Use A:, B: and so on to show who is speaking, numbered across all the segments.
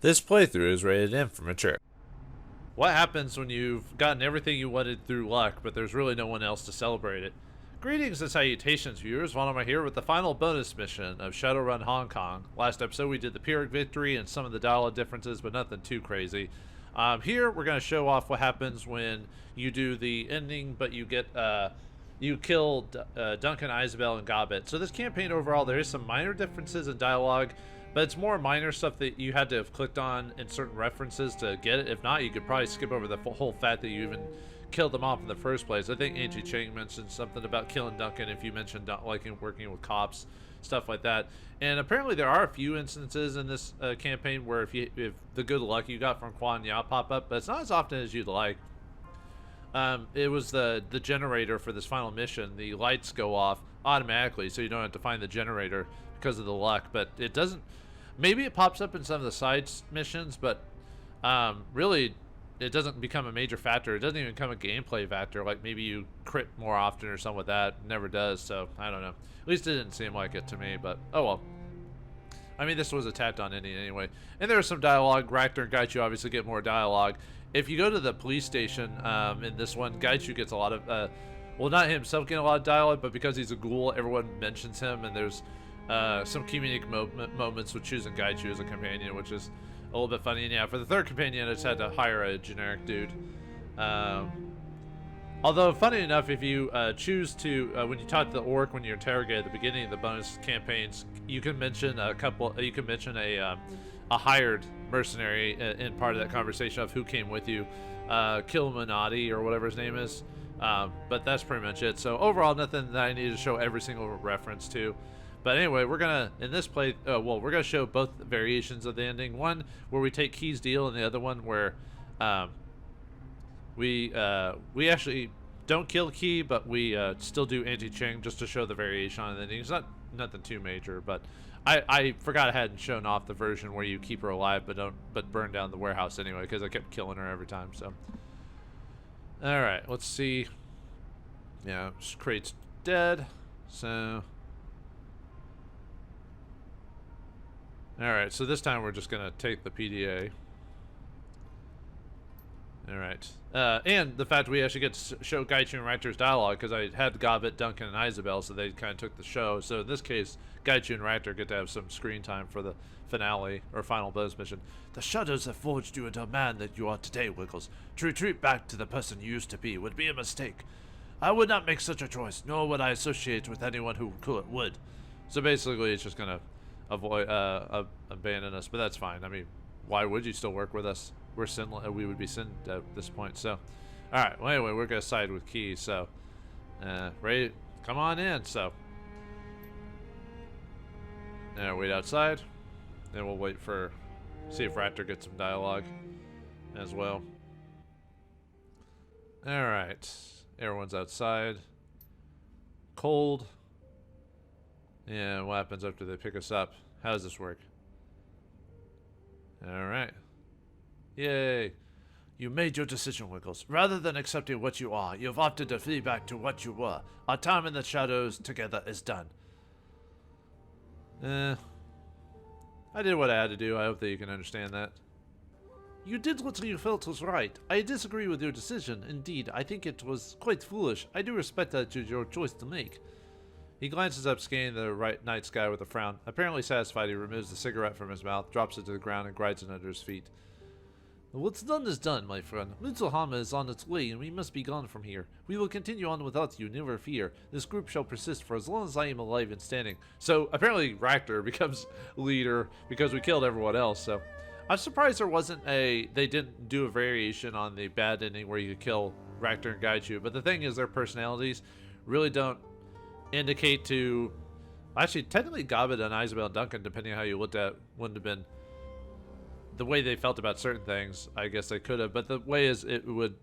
A: This playthrough is rated M for mature. What happens when you've gotten everything you wanted through luck, but there's really no one else to celebrate it? Greetings and salutations, viewers. Vauldemare here with the final bonus mission of Shadowrun Hong Kong. Last episode we did the Pyrrhic victory and some of the dialogue differences, but nothing too crazy. Here we're going to show off what happens when you do the ending, but you get you kill Duncan, Isabel, and Gobbet. So this campaign overall, there is some minor differences in dialogue, but it's more minor stuff that you had to have clicked on in certain references to get it. If not, you could probably skip over the whole fact that you even killed them off in the first place. I think Angie Chang mentioned something about killing Duncan if you mentioned not liking working with cops, stuff like that. And apparently there are a few instances in this campaign where if the good luck you got from Quan Ya pop up, but it's not as often as you'd like. It was the generator for this final mission. The lights go off automatically, so you don't have to find the generator because of the luck, but it doesn't. Maybe it pops up in some of the side missions, but really it doesn't become a major factor. It doesn't even become a gameplay factor, like maybe you crit more often or something with that. It never does, so I don't know. At least it didn't seem like it to me, but oh well. I mean, this was a tacked on ending anyway. And there was some dialogue. Ractor and Gaichu obviously get more dialogue. If you go to the police station in this one, Gaichu gets a lot of, well, not himself getting a lot of dialogue, but because he's a ghoul, everyone mentions him, and there's some comedic moments with choosing Gaichu as a companion, which is a little bit funny. And yeah, for the third companion, I just had to hire a generic dude. Although, funny enough, if you choose to, when you talk to the orc when you're interrogated at the beginning of the bonus campaigns, you can mention a couple. You can mention a hired mercenary in part of that conversation of who came with you, Killuminati or whatever his name is. But that's pretty much it. So overall, nothing that I need to show every single reference to. But anyway, we're gonna in this play. Well, we're gonna show both variations of the ending. One where we take Key's deal, and the other one where we actually don't kill Key, but we still do anti-Ching just to show the variation on the ending. It's not nothing too major, but I forgot I hadn't shown off the version where you keep her alive, but burn down the warehouse anyway, because I kept killing her every time. So, all right, let's see. Yeah, Crate's dead. So. Alright, so this time we're just going to take the PDA. Alright. And the fact we actually get to show Gaichu and Ractor's dialogue, because I had Gobbet, Duncan, and Isabel, so they kind of took the show. So in this case, Gaichu and Ractor get to have some screen time for the finale, or final bonus mission. The shadows have forged you into a man that you are today, Wiggles. To retreat back to the person you used to be would be a mistake. I would not make such a choice, nor would I associate with anyone who would. So basically, it's just going to avoid abandon us, but that's fine. I mean, why would you still work with us? We're sinless. We would be sinned at this point. So, all right. Well, anyway, we're gonna side with Key. So, ready? Come on in. So, wait outside. Then we'll wait for see if Raptor gets some dialogue as well. All right. Everyone's outside. Cold. Yeah, what happens after they pick us up? How does this work? Alright. Yay. You made your decision, Wiggles. Rather than accepting what you are, you've opted to flee back to what you were. Our time in the shadows together is done. I did what I had to do. I hope that you can understand that. You did what you felt was right. I disagree with your decision. Indeed, I think it was quite foolish. I do respect that it's your choice to make. He glances up, scanning the night sky with a frown. Apparently satisfied, he removes the cigarette from his mouth, drops it to the ground, and grinds it under his feet. What's done is done, my friend. Mutsuhama is on its way, and we must be gone from here. We will continue on without you, never fear. This group shall persist for as long as I am alive and standing. So, apparently, Ractor becomes leader because we killed everyone else, so... I'm surprised there wasn't they didn't do a variation on the bad ending where you could kill Ractor and Gaichu, but the thing is, their personalities really don't indicate to actually technically Gobbet and Isabel and Duncan, depending on how you looked at, wouldn't have been the way they felt about certain things. I guess they could have, but the way is it would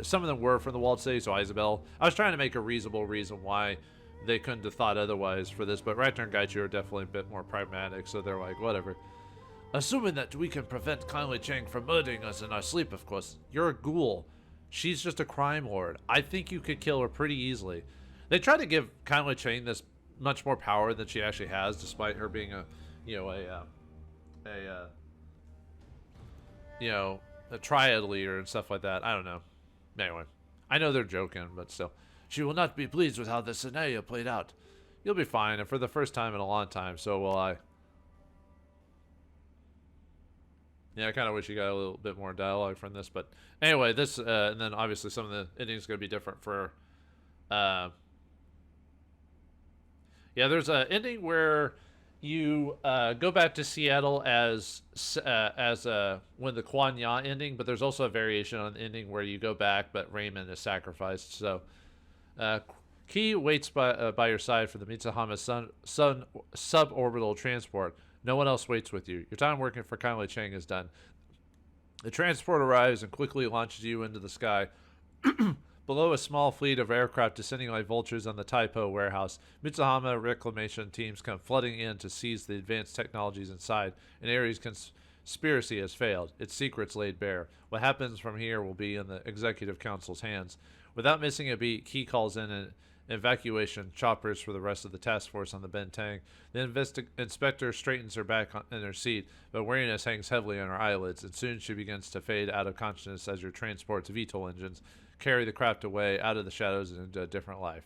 A: some of them were from the walled city. So Isabel, I was trying to make a reasonable reason why they couldn't have thought otherwise for this, but Ractor and Gaichu are definitely a bit more pragmatic, so they're like, whatever. Assuming that we can prevent Kindly Chang from murdering us in our sleep, of course. You're a ghoul. She's just a crime lord. I think you could kill her pretty easily. They try to give Kindly Chang this much more power than she actually has, despite her being a you know, a triad leader and stuff like that. I don't know. Anyway, I know they're joking, but still. She will not be pleased with how the scenario played out. You'll be fine, and for the first time in a long time, so will I. Yeah, I kind of wish you got a little bit more dialogue from this, but anyway, this, and then obviously some of the endings going to be different for, yeah, there's an ending where you go back to Seattle as when the Kuan Ya ending, but there's also a variation on the ending where you go back, but Raymond is sacrificed. So, Key waits by your side for the Mitsuhama sun suborbital transport. No one else waits with you. Your time working for Kindly Chang is done. The transport arrives and quickly launches you into the sky. Below a small fleet of aircraft descending like vultures on the Taipo warehouse, Mitsuhama reclamation teams come flooding in to seize the advanced technologies inside. An Ares conspiracy has failed, its secrets laid bare. What happens from here will be in the Executive Council's hands. Without missing a beat, Key calls in an evacuation choppers for the rest of the task force on the Bentang. The inspector straightens her back in her seat, but weariness hangs heavily on her eyelids, and soon she begins to fade out of consciousness as your transport's VTOL engines carry the craft away out of the shadows and into a different life.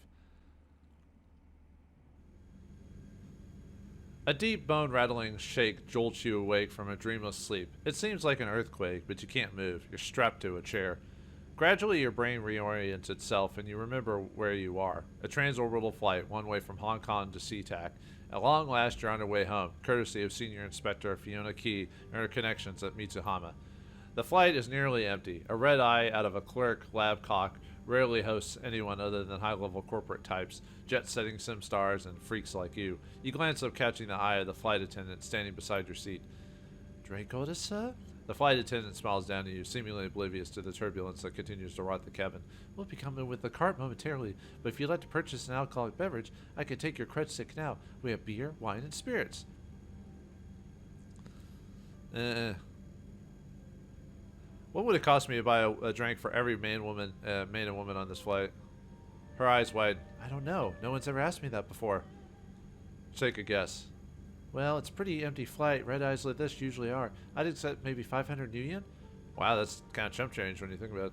A: A deep bone-rattling shake jolts you awake from a dreamless sleep. It seems like an earthquake, but you can't move. You're strapped to a chair. Gradually, your brain reorients itself, and you remember where you are. A transorbital flight, one way from Hong Kong to SeaTac. At long last, you're on your way home, courtesy of Senior Inspector Fiona Key and her connections at Mitsuhama. The flight is nearly empty. A red eye out of a clerk lab cock rarely hosts anyone other than high-level corporate types, jet-setting sim stars, and freaks like you. You glance up, catching the eye of the flight attendant standing beside your seat. "Drink orders, sir?" The flight attendant smiles down at you, seemingly oblivious to the turbulence that continues to rot the cabin. "We'll be coming with the cart momentarily, but if you'd like to purchase an alcoholic beverage, I can take your cred stick now. We have beer, wine, and spirits." What would it cost me to buy a drink for every man and woman on this flight? Her eyes widen. "I don't know. No one's ever asked me that before." Take a guess. "Well, it's a pretty empty flight. Red eyes like this usually are. I'd accept maybe 500 new yen." Wow, that's kind of chump change when you think about it.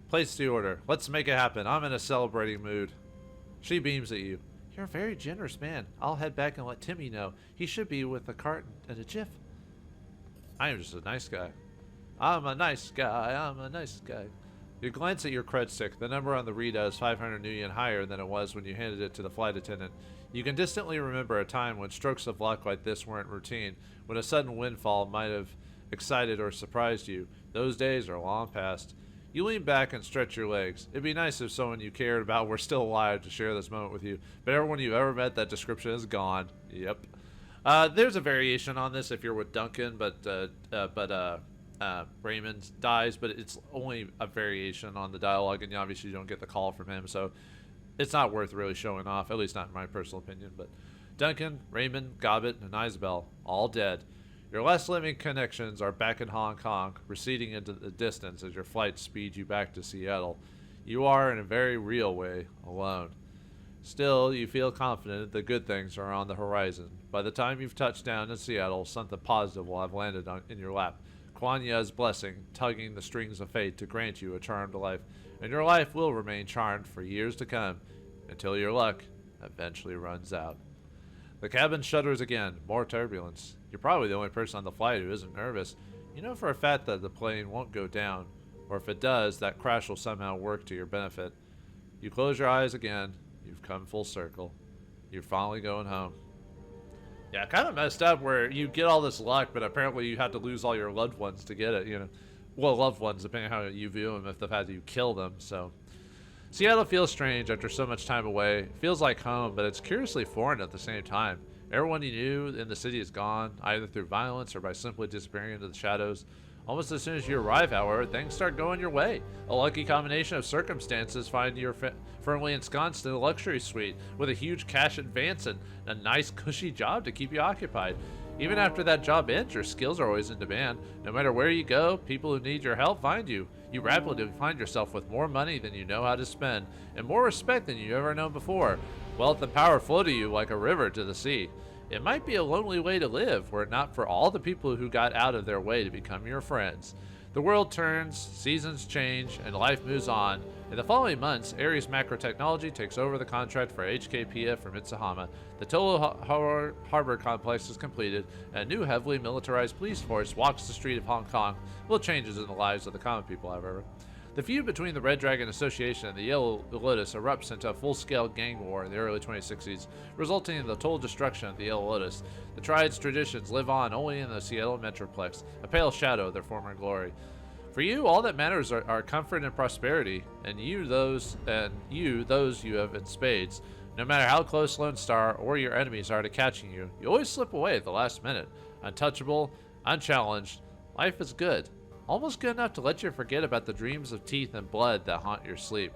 A: "Place the order. Let's make it happen. I'm in a celebrating mood." She beams at you. "You're a very generous man. I'll head back and let Timmy know. He should be with the cart in a jiff." "I am just a nice guy." I'm a nice guy. You glance at your cred stick. The number on the readout is 500 new yen higher than it was when you handed it to the flight attendant. You can distantly remember a time when strokes of luck like this weren't routine, when a sudden windfall might have excited or surprised you. Those days are long past. You lean back and stretch your legs. It'd be nice if someone you cared about were still alive to share this moment with you, but everyone you've ever met, that description is gone. Yep. There's a variation on this if you're with Duncan, but Raymond dies, but it's only a variation on the dialogue, and obviously you don't get the call from him, so it's not worth really showing off, at least not in my personal opinion. But Duncan, Raymond, Gobbett, and Isabel, all dead. Your last living connections are back in Hong Kong, receding into the distance as your flight speeds you back to Seattle. You are, in a very real way, alone. Still, you feel confident that good things are on the horizon. By the time you've touched down in Seattle, something positive will have landed in your lap. Kuan Ye's blessing, tugging the strings of fate to grant you a charmed life, and your life will remain charmed for years to come, until your luck eventually runs out. The cabin shudders again, more turbulence. You're probably the only person on the flight who isn't nervous. You know for a fact that the plane won't go down, or if it does, that crash will somehow work to your benefit. You close your eyes again. You've come full circle. You're finally going home. Yeah, kind of messed up where you get all this luck, but apparently you have to lose all your loved ones to get it, you know. Well, loved ones, depending on how you view them, if they've had to kill them, so. Seattle feels strange after so much time away. It feels like home, but it's curiously foreign at the same time. Everyone you knew in the city is gone, either through violence or by simply disappearing into the shadows. Almost as soon as you arrive, however, things start going your way. A lucky combination of circumstances find you firmly ensconced in a luxury suite with a huge cash advance and a nice cushy job to keep you occupied. Even after that job ends, your skills are always in demand. No matter where you go, people who need your help find you. You rapidly find yourself with more money than you know how to spend, and more respect than you've ever known before. Wealth and power flow to you like a river to the sea. It might be a lonely way to live were it not for all the people who got out of their way to become your friends. The world turns, seasons change, and life moves on. In the following months, Ares Macro Technology takes over the contract for HKPF from Itsuhama. The Tolo Harbor complex is completed, and a new heavily militarized police force walks the street of Hong Kong. Little changes in the lives of the common people, however. The feud between the Red Dragon Association and the Yellow Lotus erupts into a full-scale gang war in the early 2060s, resulting in the total destruction of the Yellow Lotus. The Triad's traditions live on only in the Seattle Metroplex, a pale shadow of their former glory. For you, all that matters are comfort and prosperity, and those you have in spades. No matter how close Lone Star or your enemies are to catching you, you always slip away at the last minute. Untouchable, unchallenged, life is good. Almost good enough to let you forget about the dreams of teeth and blood that haunt your sleep.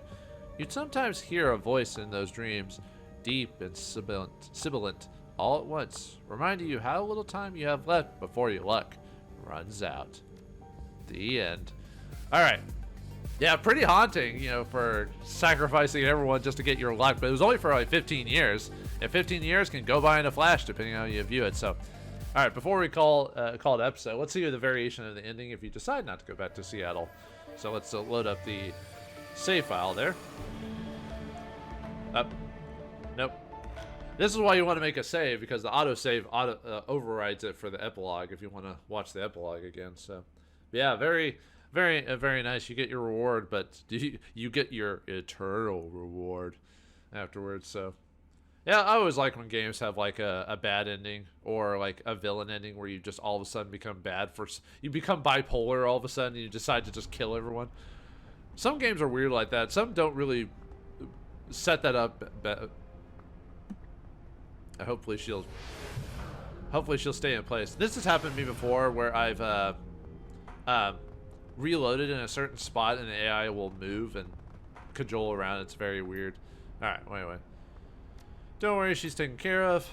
A: You'd sometimes hear a voice in those dreams, deep and sibilant, all at once, reminding you how little time you have left before your luck runs out. The end. Alright. Yeah, pretty haunting, for sacrificing everyone just to get your luck, but it was only for like 15 years. And 15 years can go by in a flash, depending on how you view it, so... Alright, before we call it episode, let's see the variation of the ending if you decide not to go back to Seattle. So let's load up the save file there. Nope. This is why you want to make a save, because the autosave overrides it for the epilogue if you want to watch the epilogue again. So, yeah, very nice. You get your reward, but you get your eternal reward afterwards, so... Yeah, I always like when games have like a bad ending or like a villain ending where you just all of a sudden become you become bipolar all of a sudden and you decide to just kill everyone. Some games are weird like that. Some don't really set that up. Hopefully she'll stay in place. This has happened to me before where I've reloaded in a certain spot and the AI will move and cajole around. It's very weird. All right, anyway. Don't worry, she's taken care of.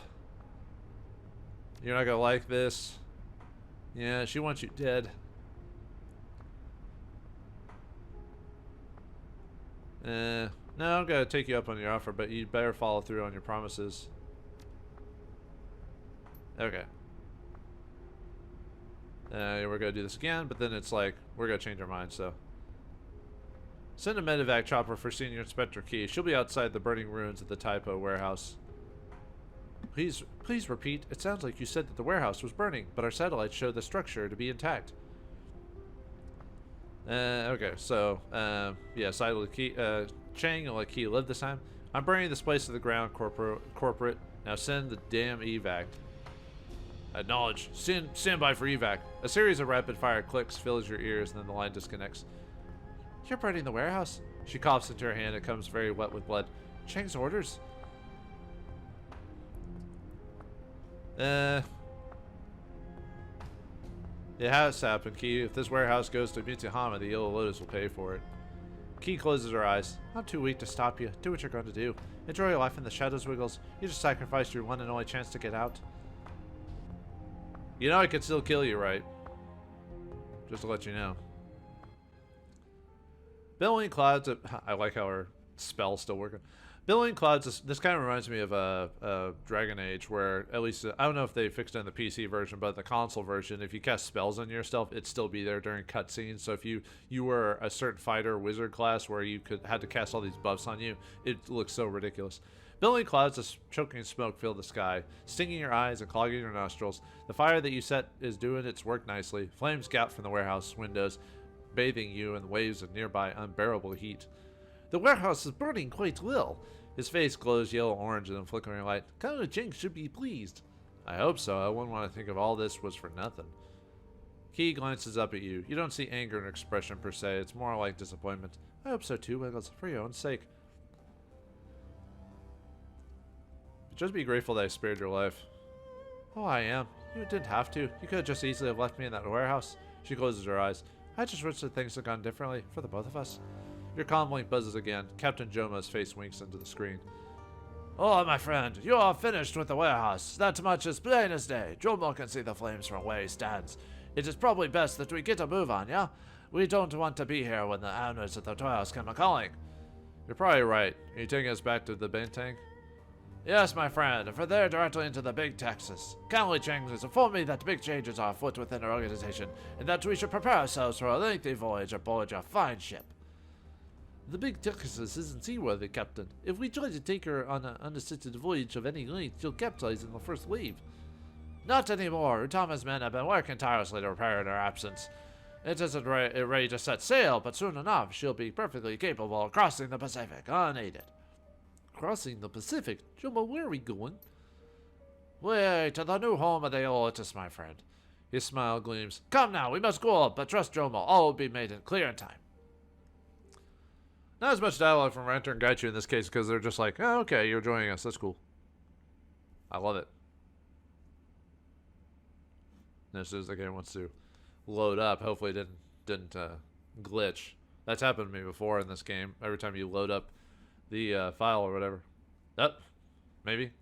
A: You're not gonna like this. Yeah, she wants you dead. No, I'm gonna take you up on your offer, but you'd better follow through on your promises. Okay. We're gonna do this again, but then it's like, we're gonna change our mind, so. Send a medevac chopper for Senior Inspector Key. She'll be outside the burning ruins at the Typo warehouse. Please repeat. It sounds like you said that the warehouse was burning, but our satellites show the structure to be intact. Okay, so, yeah, side of the Key, Chang will let Key live this time. I'm burning this place to the ground, corporate. Now send the damn evac. Acknowledge. Stand by for evac. A series of rapid-fire clicks fills your ears, and then the line disconnects. You're burning the warehouse? She coughs into her hand. It comes very wet with blood. Chang's orders? It has happened, Key. If this warehouse goes to Mitsuhama, the Yellow Lotus will pay for it. Key closes her eyes. I'm too weak to stop you. Do what you're going to do. Enjoy your life in the shadows, Wiggles. You just sacrificed your one and only chance to get out. You know I could still kill you, right? Just to let you know. Billowing clouds. I like how her spell's still working. Billowing clouds. This kind of reminds me of Dragon Age, where at least I don't know if they fixed it in the PC version, but the console version, if you cast spells on yourself, it'd still be there during cutscenes. So if you were a certain fighter wizard class where you had to cast all these buffs on you, it looks so ridiculous. Billowing clouds of choking smoke fill the sky, stinging your eyes and clogging your nostrils. The fire that you set is doing its work nicely. Flames gout from the warehouse windows, bathing you in waves of nearby unbearable heat. The warehouse is burning quite well. His face glows yellow-orange in the flickering light. Count Jinx should be pleased. I hope so. I wouldn't want to think of all this was for nothing. Key glances up at you. You don't see anger in her expression per se. It's more like disappointment. I hope so too, Wiggles, for your own sake. Just be grateful that I spared your life. Oh, I am. You didn't have to. You could have just easily have left me in that warehouse. She closes her eyes. I just wish that things had gone differently for the both of us. Your comm link buzzes again. Captain Joma's face winks into the screen. Oh, my friend, you are finished with the warehouse. That much is plain as day. Joma can see the flames from where he stands. It is probably best that we get a move on, yeah? We don't want to be here when the owners of the warehouse come a-calling. You're probably right. Are you taking us back to the Bentang? Yes, my friend, and from there directly into the Big Texas. County Chang has informed me that big changes are afoot within our organization, and that we should prepare ourselves for a lengthy voyage aboard your fine ship. The Big Texas isn't seaworthy, Captain. If we try to take her on an unassisted voyage of any length, she'll capsize in the first wave. Not anymore. Utama's men have been working tirelessly to repair in her absence. It isn't ready to set sail, but soon enough she'll be perfectly capable of crossing the Pacific unaided. Crossing the Pacific? Jumbo, where are we going? Way to the new home of the Otis, my friend. His smile gleams. Come now, we must go up, but trust Jomo, all will be made in clear in time. Not as much dialogue from Ranter and Gaichu in this case, because they're just like, oh, okay, you're joining us, that's cool. I love it. And as soon as the game wants to load up, hopefully it didn't glitch. That's happened to me before in this game. Every time you load up the file or whatever. Oh, maybe.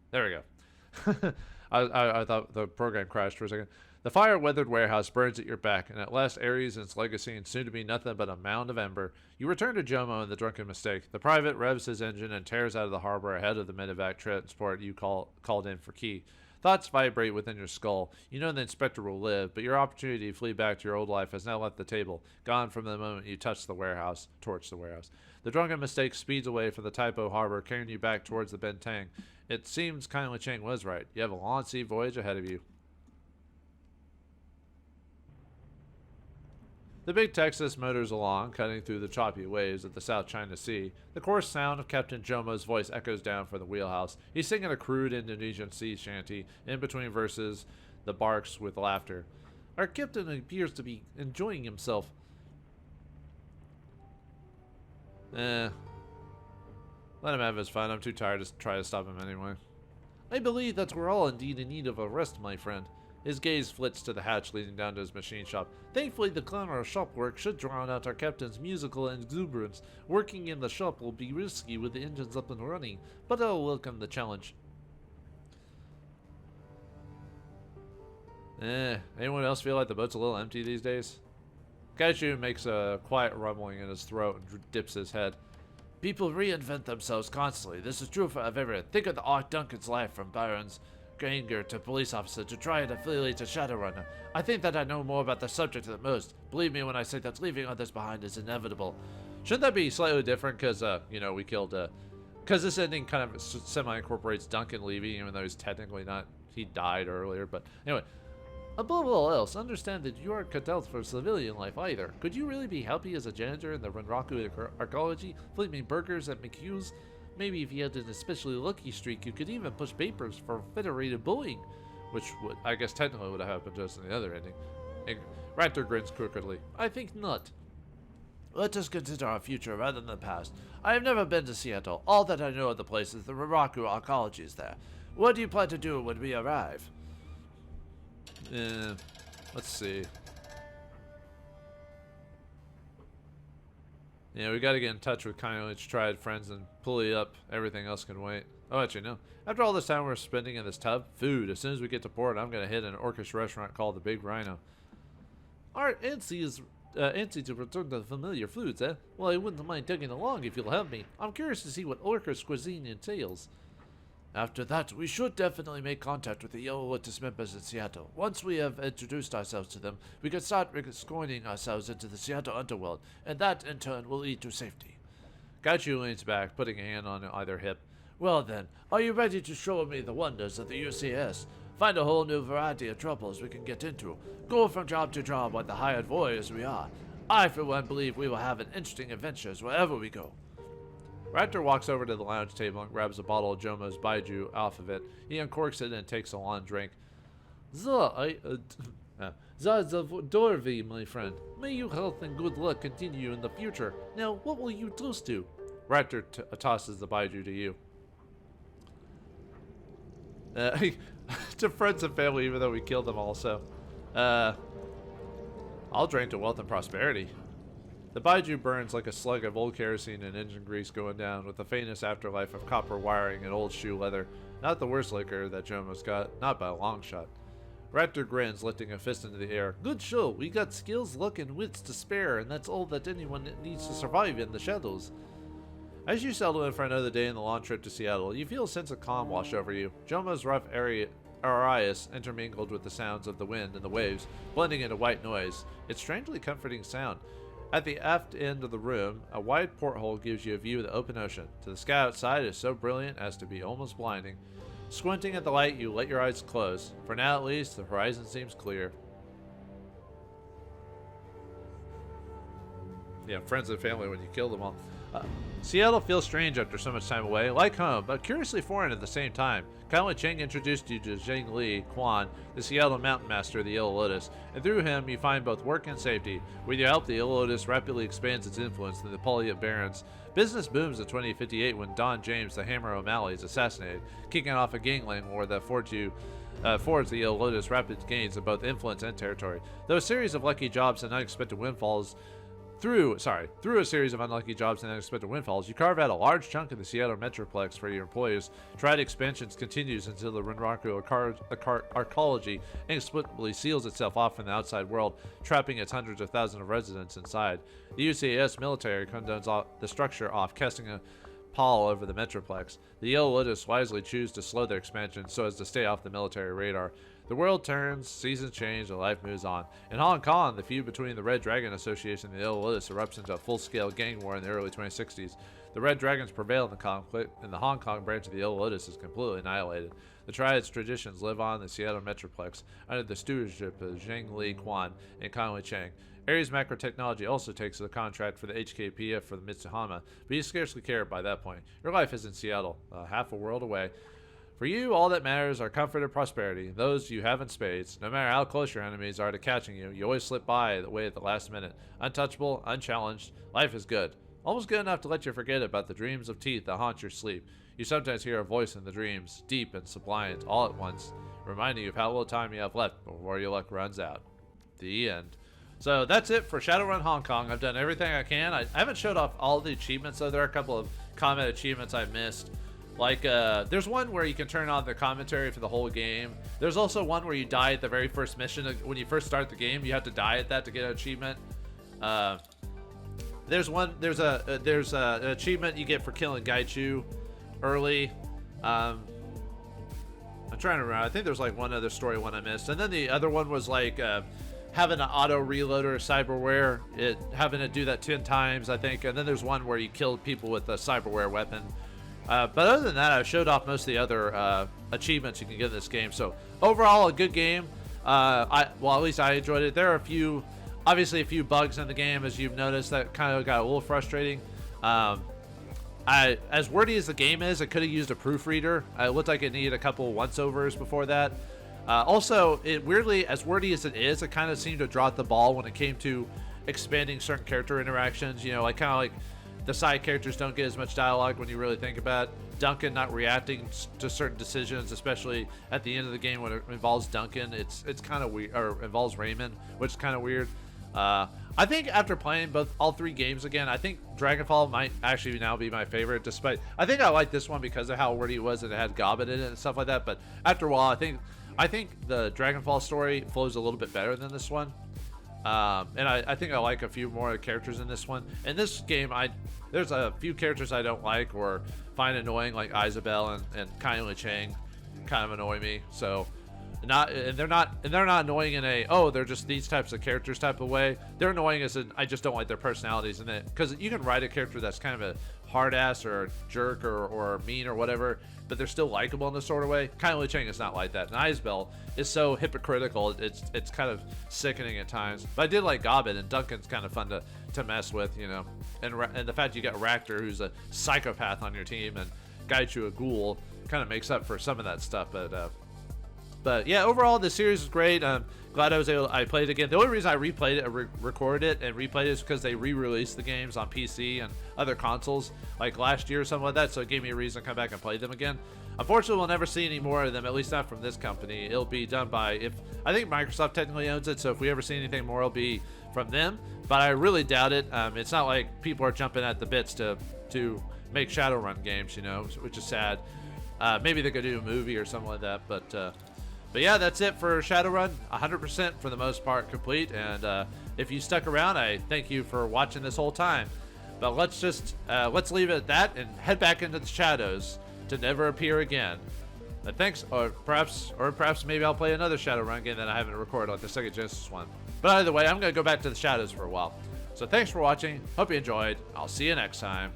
A: There we go. I thought the program crashed for a second. The fire-weathered warehouse burns at your back, and at last Ares and its legacy and soon to be nothing but a mound of ember. You return to Jomo and the drunken mistake. The private revs his engine and tears out of the harbor ahead of the medevac transport you called in for Key. Thoughts vibrate within your skull. You know the inspector will live, but your opportunity to flee back to your old life has now left the table, gone from the moment you torch the warehouse. The drunken mistake speeds away from the Taipo harbor, carrying you back towards the Bentang. It seems Kindly Chang was right. You have a long sea voyage ahead of you. The Big Texas motors along, cutting through the choppy waves of the South China Sea. The coarse sound of Captain Jomo's voice echoes down from the wheelhouse. He's singing a crude Indonesian sea shanty. In between verses, the barks with laughter. Our captain appears to be enjoying himself. Let him have his fun. I'm too tired to try to stop him anyway. I believe that we're all indeed in need of a rest, my friend. His gaze flits to the hatch leading down to his machine shop. Thankfully, the clamor of shop work should drown out our captain's musical exuberance. Working in the shop will be risky with the engines up and running, but I'll welcome the challenge. Anyone else feel like the boat's a little empty these days? Gaichu makes a quiet rumbling in his throat and dips his head. People reinvent themselves constantly. This is true for everyone. Think of the Ark Duncan's life from Byron's Granger to police officer to try and affiliate to Shadowrunner. I think that I know more about the subject than most. Believe me when I say that leaving others behind is inevitable. Shouldn't that be slightly different? Because, we killed, because this ending kind of semi-incorporates Duncan leaving, even though he's technically not, he died earlier, but anyway. Above all else, understand that you aren't cut out for civilian life either. Could you really be happy as a janitor in the Renraku archaeology, flipping burgers at McHugh's? Maybe if you had an especially lucky streak, you could even push papers for Federated Boeing, which would, I guess, technically would have happened just in the other ending. And Raptor grins crookedly. I think not. Let us consider our future rather than the past. I have never been to Seattle. All that I know of the place is the Renraku archaeology is there. What do you plan to do when we arrive? Let's see. Yeah, we gotta get in touch with Kindly's tried friends and pulley up. Everything else can wait. Oh, actually, no. After all this time we're spending in this tub, food. As soon as we get to port, I'm gonna hit an orcish restaurant called the Big Rhino. Our antsy is antsy to return to familiar foods, eh? Well, I wouldn't mind tagging along if you'll help me. I'm curious to see what orcish cuisine entails. After that, we should definitely make contact with the Yellow Lotus members in Seattle. Once we have introduced ourselves to them, we can start escorting ourselves into the Seattle underworld, and that, in turn, will lead to safety. Gaichu leans back, putting a hand on either hip. Well then, are you ready to show me the wonders of the UCS? Find a whole new variety of troubles we can get into. Go from job to job like the hired warriors we are. I, for one, believe we will have an interesting adventures wherever we go. Raptor walks over to the lounge table and grabs a bottle of Jomo's Baiju off of it. He uncorks it and takes a long drink. Dorvi, my friend. May your health and good luck continue in the future. Now, what will you toast to? Raptor tosses the Baiju to you. To friends and family, even though we killed them all, so. I'll drink to wealth and prosperity. The Baiju burns like a slug of old kerosene and engine grease going down, with the faintest afterlife of copper wiring and old shoe leather. Not the worst liquor that Jomo's got, not by a long shot. Raptor grins, lifting a fist into the air. Good show. We got skills, luck, and wits to spare, and that's all that anyone needs to survive in the shadows. As you settle in for another day in the long trip to Seattle, you feel a sense of calm wash over you. Jomo's rough arias intermingled with the sounds of the wind and the waves, blending into white noise. It's strangely comforting sound. At the aft end of the room, a wide porthole gives you a view of the open ocean. The sky outside is so brilliant as to be almost blinding. Squinting at the light, you let your eyes close. For now at least, the horizon seems clear. Yeah, friends and family when you kill them all. Seattle feels strange after so much time away, like home, but curiously foreign at the same time. Kyle Cheng introduced you to Zheng Li Quan, the Seattle Mountain Master of the Yellow Lotus, and through him you find both work and safety. With your help, the Yellow Lotus rapidly expands its influence in the Polliot Barrens. Business booms in 2058 when Don James, the Hammer O'Malley, is assassinated, kicking off a gangling war that fords the Yellow Lotus rapid gains of both influence and territory. Though a series of lucky jobs and unexpected windfalls Through a series of unlucky jobs and unexpected windfalls, you carve out a large chunk of the Seattle Metroplex for your employees. Triad expansions continues until the Renraku arcology inexplicably seals itself off from the outside world, trapping its hundreds of thousands of residents inside. The UCAS military condones the structure off, casting a pall over the Metroplex. The Yellow Lotus wisely choose to slow their expansion so as to stay off the military radar. The world turns, seasons change, and life moves on. In Hong Kong, the feud between the Red Dragon Association and the Yellow Lotus erupts into a full-scale gang war in the early 2060s. The Red Dragons prevail in the conflict, and the Hong Kong branch of the Yellow Lotus is completely annihilated. The Triad's traditions live on in the Seattle Metroplex under the stewardship of Zheng Li Quan and Conway Chang. Ares Macro Technology also takes the contract for the HKPF for the Mitsuhama, but you scarcely care by that point. Your life is in Seattle, half a world away. For you, all that matters are comfort and prosperity, those you have in spades. No matter how close your enemies are to catching you, you always slip by the way at the last minute. Untouchable, unchallenged, life is good. Almost good enough to let you forget about the dreams of teeth that haunt your sleep. You sometimes hear a voice in the dreams, deep and sublime, all at once, reminding you of how little time you have left before your luck runs out. The end. So that's it for Shadowrun Hong Kong. I've done everything I can. I haven't showed off all the achievements, though. There are a couple of comment achievements I missed. Like, there's one where you can turn on the commentary for the whole game. There's also one where you die at the very first mission. When you first start the game, you have to die at that to get an achievement. There's an achievement you get for killing Gaichu early. I'm trying to remember. I think there's like one other story one I missed. And then the other one was like having an auto reloader cyberware, having it do that 10 times, I think. And then there's one where you kill people with a cyberware weapon. But other than that, I showed off most of the other achievements you can get in this game. So overall, a good game. At least I enjoyed it. There are obviously a few bugs in the game, as you've noticed, that kind of got a little frustrating. As wordy as the game is, it could have used a proofreader. It looked like it needed a couple of once-overs before that. Also, weirdly, as wordy as it is, it kind of seemed to drop the ball when it came to expanding certain character interactions. You know, like kind of like the side characters don't get as much dialogue when you really think about it. Duncan not reacting to certain decisions, especially at the end of the game when it involves Duncan. It's kind of weird, or involves Raymond, which is kind of weird. I think after playing all three games again, I think Dragonfall might actually now be my favorite. Despite, I think I like this one because of how wordy it was and it had Gobbet in it and stuff like that. But after a while, I think the Dragonfall story flows a little bit better than this one. And I think I like a few more characters in this one. In this game, there's a few characters I don't like or find annoying, like Isabel and Kylie Chang, kind of annoy me. So, they're not annoying in they're just these types of characters type of way. They're annoying as in I just don't like their personalities in it, because you can write a character that's kind of a hard ass or a jerk or mean or whatever, but they're still likable in this sort of way. Kylie Chang is not like that, and Isabel is so hypocritical. It's kind of sickening at times. But I did like Gobbet, and Duncan's kind of fun to mess with, you know. And the fact you got Ractor, who's a psychopath on your team, and Gaichu, a ghoul, kind of makes up for some of that stuff. But yeah, overall the series is great. I'm glad I played it again. The only reason I replayed it, recorded it and replayed it is because they re-released the games on PC and other consoles like last year or something like that, so it gave me a reason to come back and play them again. Unfortunately, we'll never see any more of them, at least not from this company. It'll be done by, I think Microsoft technically owns it, so if we ever see anything more, it'll be from them, but I really doubt it. It's not like people are jumping at the bits to make Shadowrun games, you know, which is sad. Maybe they could do a movie or something like that, but yeah, that's it for Shadowrun. 100% for the most part complete. And if you stuck around, I thank you for watching this whole time. But let's leave it at that and head back into the shadows to never appear again. Thanks, or perhaps maybe I'll play another Shadowrun game that I haven't recorded, like the Sega Genesis one. But either way, I'm gonna go back to the shadows for a while. So thanks for watching. Hope you enjoyed. I'll see you next time.